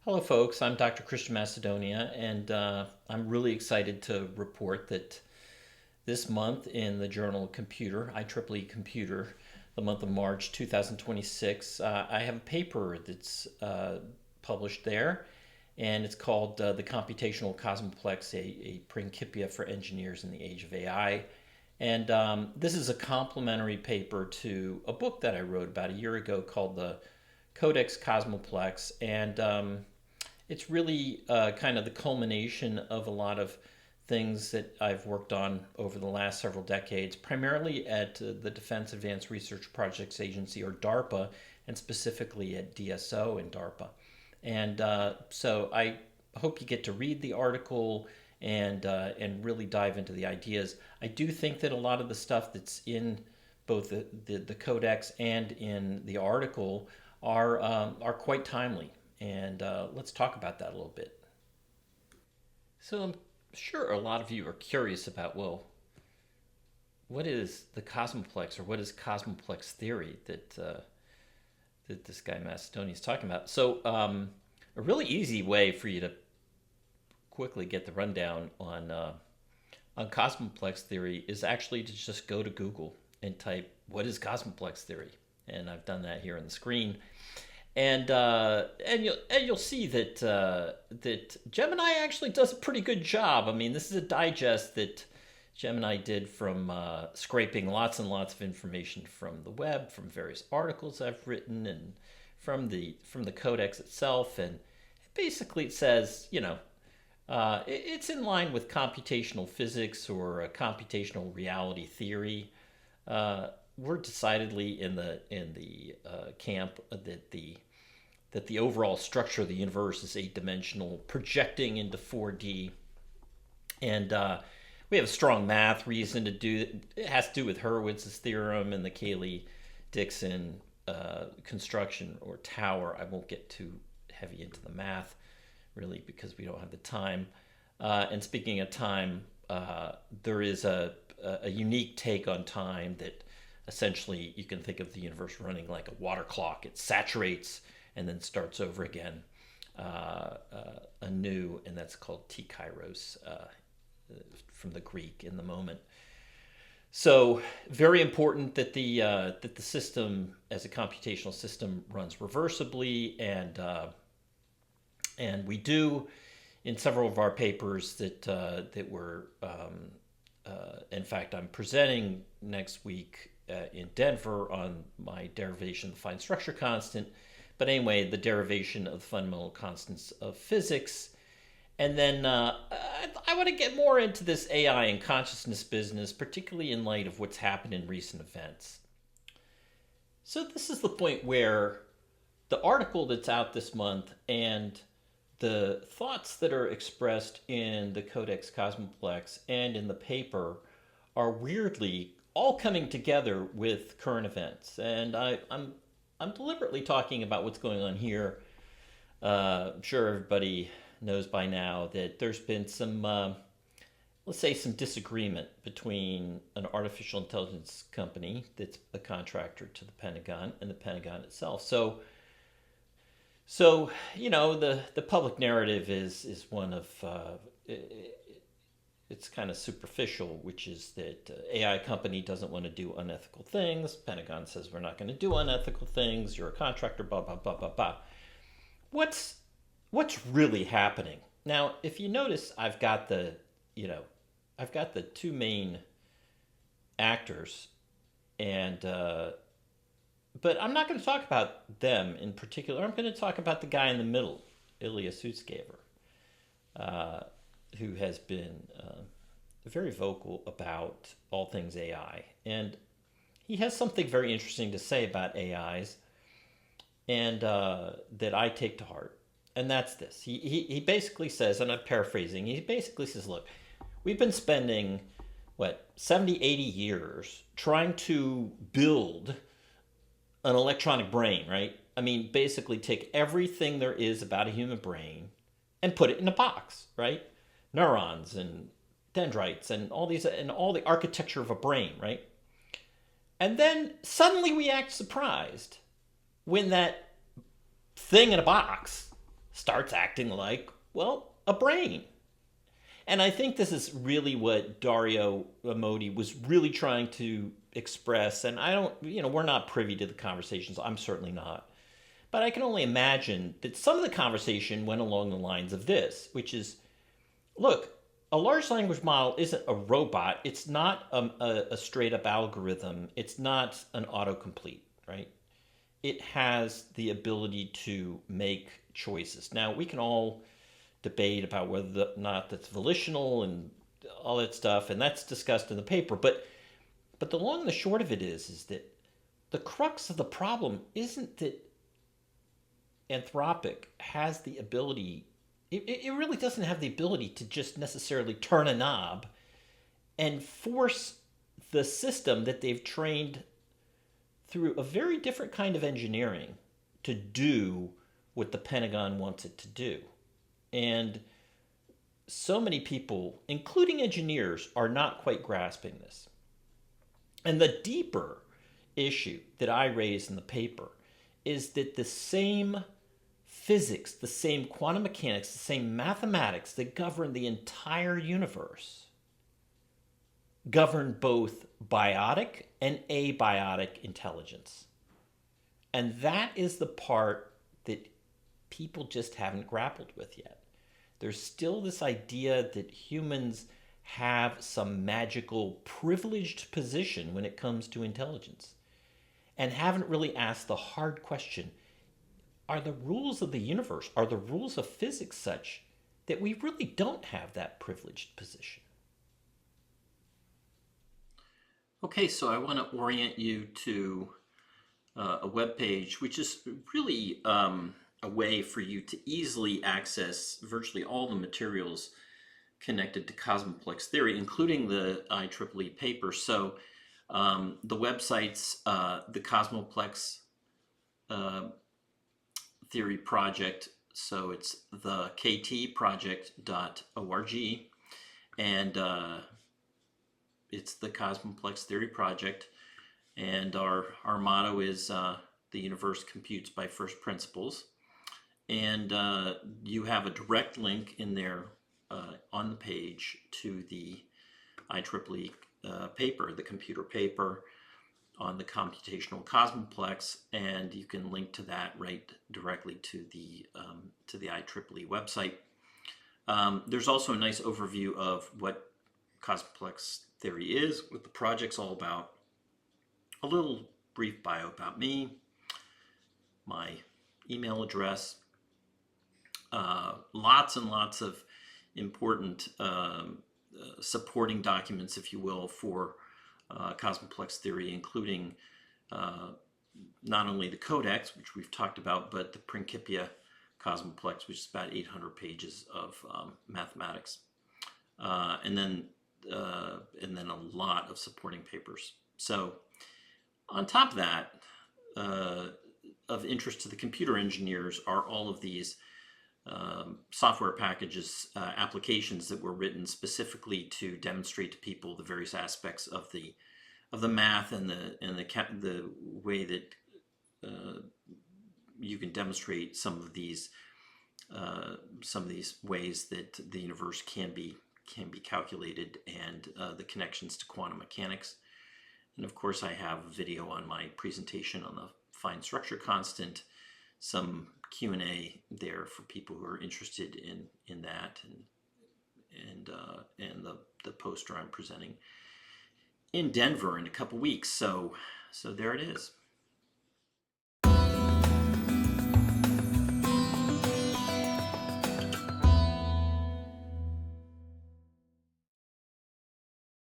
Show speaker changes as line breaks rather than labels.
Hello, folks. I'm Dr. Christian Macedonia, and I'm really excited to report that this month in the journal Computer, IEEE Computer, the month of March 2026, I have a paper that's published there, and it's called The Computational Cosmoplex, a Principia for Engineers in the Age of AI. And this is a complementary paper to a book that I wrote about a year ago called the Codex Kosmoplex, and it's really kind of the culmination of a lot of things that I've worked on over the last several decades, primarily at the Defense Advanced Research Projects Agency, or DARPA, and specifically at DSO and DARPA. And so I hope you get to read the article and really dive into the ideas. I do think that a lot of the stuff that's in both the codex and in the article are quite timely. And let's talk about that a little bit. So I'm sure a lot of you are curious about, well, what is the cosmoplex, or what is cosmoplex theory that this guy Macedonia is talking about? So a really easy way for you to quickly get the rundown on cosmoplex theory is actually to just go to Google and type, what is cosmoplex theory? And I've done that here on the screen. And you'll see that that Gemini actually does a pretty good job. I mean, this is a digest that Gemini did from scraping lots and lots of information from the web, from various articles I've written, and from the codex itself. And basically, it says, it's in line with computational physics or computational reality theory. We're decidedly in the camp that the overall structure of the universe is 8-dimensional, projecting into 4D, and we have a strong math reason to do it. It has to do with Hurwitz's theorem and the Cayley-Dixon construction or tower. I won't get too heavy into the math, really, because we don't have the time. And speaking of time, there is a unique take on time that essentially you can think of the universe running like a water clock. It saturates and then starts over again anew, and that's called T kairos from the Greek, in the moment. So very important that the system as a computational system runs reversibly, and we do in several of our papers that we're in fact, I'm presenting next week in Denver on my derivation of the fine structure constant. But anyway, the derivation of the fundamental constants of physics. And then I want to get more into this AI and consciousness business, particularly in light of what's happened in recent events. So this is the point where the article that's out this month and the thoughts that are expressed in the Codex Kosmoplex and in the paper are weirdly all coming together with current events. And I'm deliberately talking about what's going on here. I'm sure everybody knows by now that there's been some, let's say, some disagreement between an artificial intelligence company that's a contractor to the Pentagon and the Pentagon itself. So the public narrative is one of it's kind of superficial, which is that AI company doesn't want to do unethical things. Pentagon says we're not going to do unethical things. You're a contractor, blah blah blah blah blah. What's really happening now? If you notice, I've got the two main actors, and but I'm not going to talk about them in particular. I'm going to talk about the guy in the middle, Ilya Sutskever, who has been very vocal about all things AI. And he has something very interesting to say about AIs, and that I take to heart. And that's this. He basically says, and I'm paraphrasing, he basically says, look, we've been spending, 70, 80 years trying to build an electronic brain, right? I mean, basically take everything there is about a human brain and put it in a box, right? Neurons and dendrites and all the architecture of a brain, right? And then suddenly we act surprised when that thing in a box starts acting like, well, a brain. And I think this is really what Dario Amodi was really trying to express. And I don't, we're not privy to the conversations. I'm certainly not. But I can only imagine that some of the conversation went along the lines of this, which is, look, a large language model isn't a robot. It's not a straight up algorithm. It's not an autocomplete, right? It has the ability to make choices. Now, we can all debate about whether or not that's volitional and all that stuff, and that's discussed in the paper. But the long and the short of it is that the crux of the problem isn't that Anthropic has the ability. It really doesn't have the ability to just necessarily turn a knob and force the system that they've trained through a very different kind of engineering to do what the Pentagon wants it to do. And so many people, including engineers, are not quite grasping this. And the deeper issue that I raise in the paper is that the same physics, the same quantum mechanics, the same mathematics that govern the entire universe govern both biotic and abiotic intelligence. And that is the part that people just haven't grappled with yet. There's still this idea that humans have some magical privileged position when it comes to intelligence, and haven't really asked the hard question, are the rules of the universe, are the rules of physics such that we really don't have that privileged position? Okay, so I want to orient you to a web page, which is really a way for you to easily access virtually all the materials connected to Kosmoplex Theory, including the IEEE paper. So the website's the Kosmoplex Theory project. So it's the ktproject.org, and it's the Kosmoplex Theory project. And our motto is the universe computes by first principles. And you have a direct link in there on the page to the IEEE paper, the computer paper on the computational cosmoplex, and you can link to that right directly to the IEEE website. There's also a nice overview of what Cosmoplex Theory is, what the project's all about, a little brief bio about me, my email address, lots and lots of important supporting documents, if you will, for Cosmoplex Theory, including not only the Codex, which we've talked about, but the Principia Cosmoplex, which is about 800 pages of mathematics, and then a lot of supporting papers. So on top of that, of interest to the computer engineers are all of these software packages, applications that were written specifically to demonstrate to people the various aspects of the math and the way that you can demonstrate some of these ways that the universe can be calculated, and the connections to quantum mechanics. And of course, I have a video on my presentation on the fine structure constant, some Q&A there for people who are interested in that, and the poster I'm presenting in Denver in a couple weeks. So there it is.